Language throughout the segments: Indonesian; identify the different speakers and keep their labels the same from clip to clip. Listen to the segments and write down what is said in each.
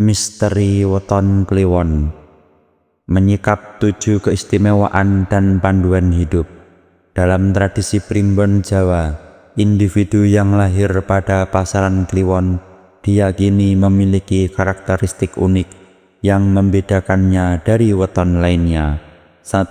Speaker 1: Misteri Weton Kliwon, menyikap 7 keistimewaan dan panduan hidup. Dalam tradisi primbon Jawa, individu yang lahir pada pasaran Kliwon diyakini memiliki karakteristik unik yang membedakannya dari weton lainnya. 1.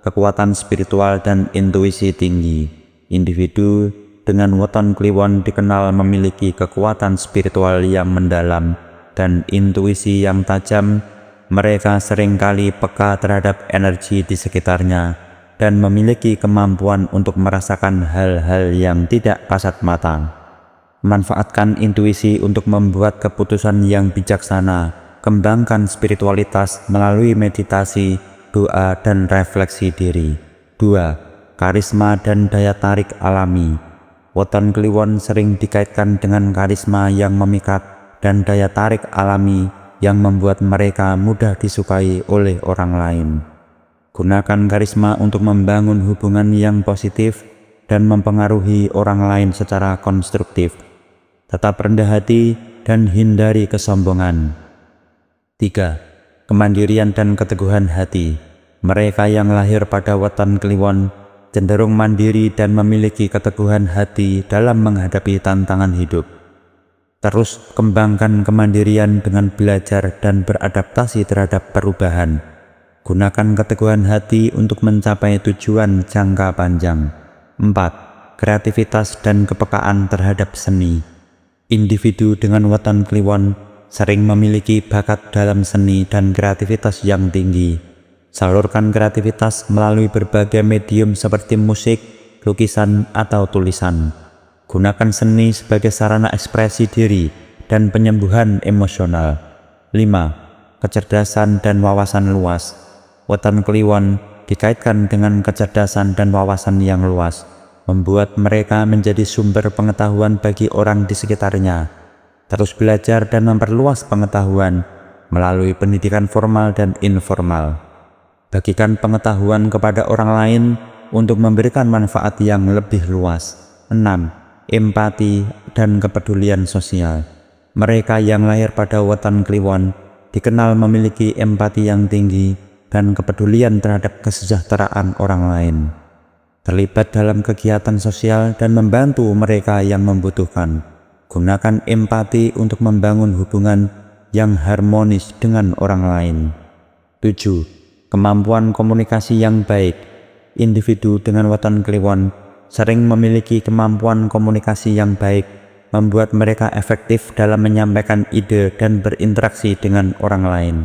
Speaker 1: Kekuatan spiritual dan intuisi tinggi. Individu dengan weton Kliwon dikenal memiliki kekuatan spiritual yang mendalam dan intuisi yang tajam. Mereka seringkali peka terhadap energi di sekitarnya dan memiliki kemampuan untuk merasakan hal-hal yang tidak kasat mata. Manfaatkan intuisi untuk membuat keputusan yang bijaksana. Kembangkan spiritualitas melalui meditasi, doa, dan refleksi diri. 2. Karisma dan daya tarik alami. Weton Kliwon sering dikaitkan dengan karisma yang memikat dan daya tarik alami yang membuat mereka mudah disukai oleh orang lain. Gunakan karisma untuk membangun hubungan yang positif dan mempengaruhi orang lain secara konstruktif. Tetap rendah hati dan hindari kesombongan. 3. Kemandirian dan keteguhan hati. Mereka yang lahir pada weton Kliwon cenderung mandiri dan memiliki keteguhan hati dalam menghadapi tantangan hidup. Terus kembangkan kemandirian dengan belajar dan beradaptasi terhadap perubahan. Gunakan keteguhan hati untuk mencapai tujuan jangka panjang. 4. Kreativitas dan kepekaan terhadap seni. Individu dengan weton Kliwon sering memiliki bakat dalam seni dan kreativitas yang tinggi. Salurkan kreativitas melalui berbagai medium seperti musik, lukisan, atau tulisan. Gunakan seni sebagai sarana ekspresi diri dan penyembuhan emosional. 5. Kecerdasan dan wawasan luas. Weton Kliwon dikaitkan dengan kecerdasan dan wawasan yang luas, membuat mereka menjadi sumber pengetahuan bagi orang di sekitarnya. Terus belajar dan memperluas pengetahuan melalui pendidikan formal dan informal. Bagikan pengetahuan kepada orang lain untuk memberikan manfaat yang lebih luas. 6. Empati dan kepedulian sosial. Mereka yang lahir pada weton Kliwon dikenal memiliki empati yang tinggi dan kepedulian terhadap kesejahteraan orang lain. Terlibat dalam kegiatan sosial dan membantu mereka yang membutuhkan. Gunakan empati untuk membangun hubungan yang harmonis dengan orang lain. 7. Kemampuan komunikasi yang baik. Individu dengan weton Kliwon sering memiliki kemampuan komunikasi yang baik, membuat mereka efektif dalam menyampaikan ide dan berinteraksi dengan orang lain.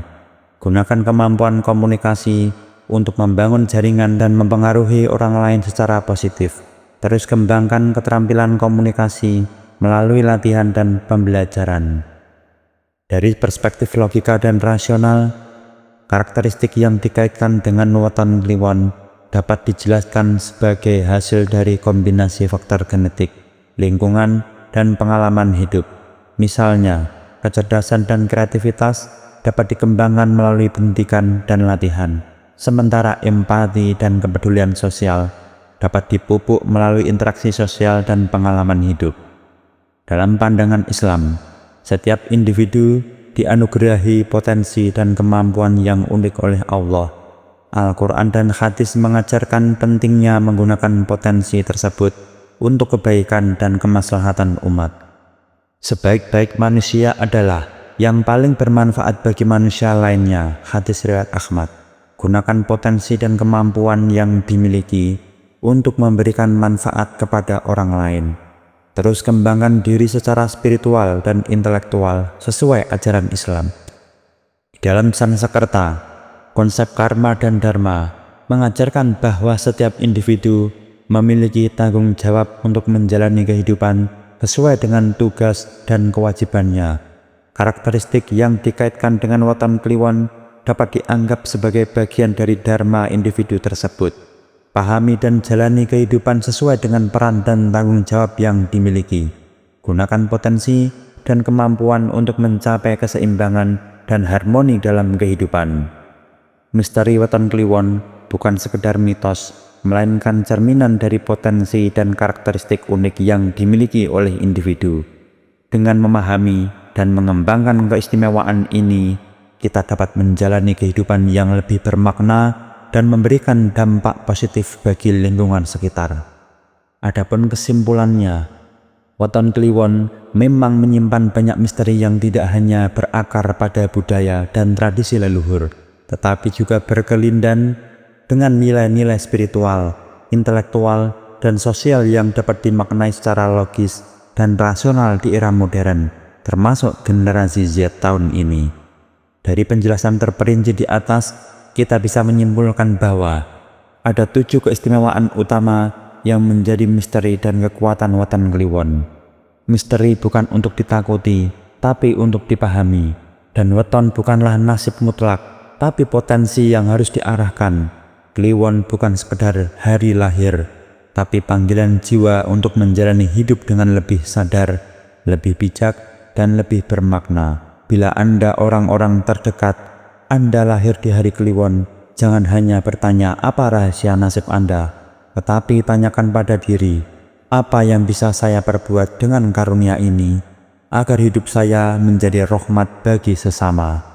Speaker 1: Gunakan kemampuan komunikasi untuk membangun jaringan dan mempengaruhi orang lain secara positif. Terus kembangkan keterampilan komunikasi melalui latihan dan pembelajaran. Dari perspektif logika dan rasional, karakteristik yang dikaitkan dengan weton Kliwon dapat dijelaskan sebagai hasil dari kombinasi faktor genetik, lingkungan, dan pengalaman hidup. Misalnya, kecerdasan dan kreativitas dapat dikembangkan melalui pendidikan dan latihan, sementara empati dan kepedulian sosial dapat dipupuk melalui interaksi sosial dan pengalaman hidup. Dalam pandangan Islam, setiap individu dianugerahi potensi dan kemampuan yang unik oleh Allah. Al-Quran dan hadis mengajarkan pentingnya menggunakan potensi tersebut untuk kebaikan dan kemaslahatan umat. Sebaik-baik manusia adalah yang paling bermanfaat bagi manusia lainnya. Hadis riwayat Ahmad. Gunakan potensi dan kemampuan yang dimiliki untuk memberikan manfaat kepada orang lain. Terus kembangkan diri secara spiritual dan intelektual sesuai ajaran Islam. Dalam Sansekerta, konsep karma dan dharma mengajarkan bahwa setiap individu memiliki tanggung jawab untuk menjalani kehidupan sesuai dengan tugas dan kewajibannya. Karakteristik yang dikaitkan dengan weton Kliwon dapat dianggap sebagai bagian dari dharma individu tersebut. Pahami dan jalani kehidupan sesuai dengan peran dan tanggung jawab yang dimiliki. Gunakan potensi dan kemampuan untuk mencapai keseimbangan dan harmoni dalam kehidupan. Misteri weton Kliwon bukan sekedar mitos, melainkan cerminan dari potensi dan karakteristik unik yang dimiliki oleh individu. Dengan memahami dan mengembangkan keistimewaan ini, kita dapat menjalani kehidupan yang lebih bermakna dan memberikan dampak positif bagi lingkungan sekitar. Adapun kesimpulannya, Weton Kliwon memang menyimpan banyak misteri yang tidak hanya berakar pada budaya dan tradisi leluhur, tetapi juga berkelindan dengan nilai-nilai spiritual, intelektual, dan sosial yang dapat dimaknai secara logis dan rasional di era modern, termasuk generasi Z tahun ini. Dari penjelasan terperinci di atas, kita bisa menyimpulkan bahwa ada 7 keistimewaan utama yang menjadi misteri dan kekuatan Weton Kliwon. Misteri bukan untuk ditakuti, tapi untuk dipahami. Dan weton bukanlah nasib mutlak, tapi potensi yang harus diarahkan. Kliwon bukan sekedar hari lahir, tapi panggilan jiwa untuk menjalani hidup dengan lebih sadar, lebih bijak, dan lebih bermakna. Bila Anda orang-orang terdekat, Anda lahir di hari Kliwon, jangan hanya bertanya apa rahasia nasib Anda, tetapi tanyakan pada diri, apa yang bisa saya perbuat dengan karunia ini, agar hidup saya menjadi rahmat bagi sesama.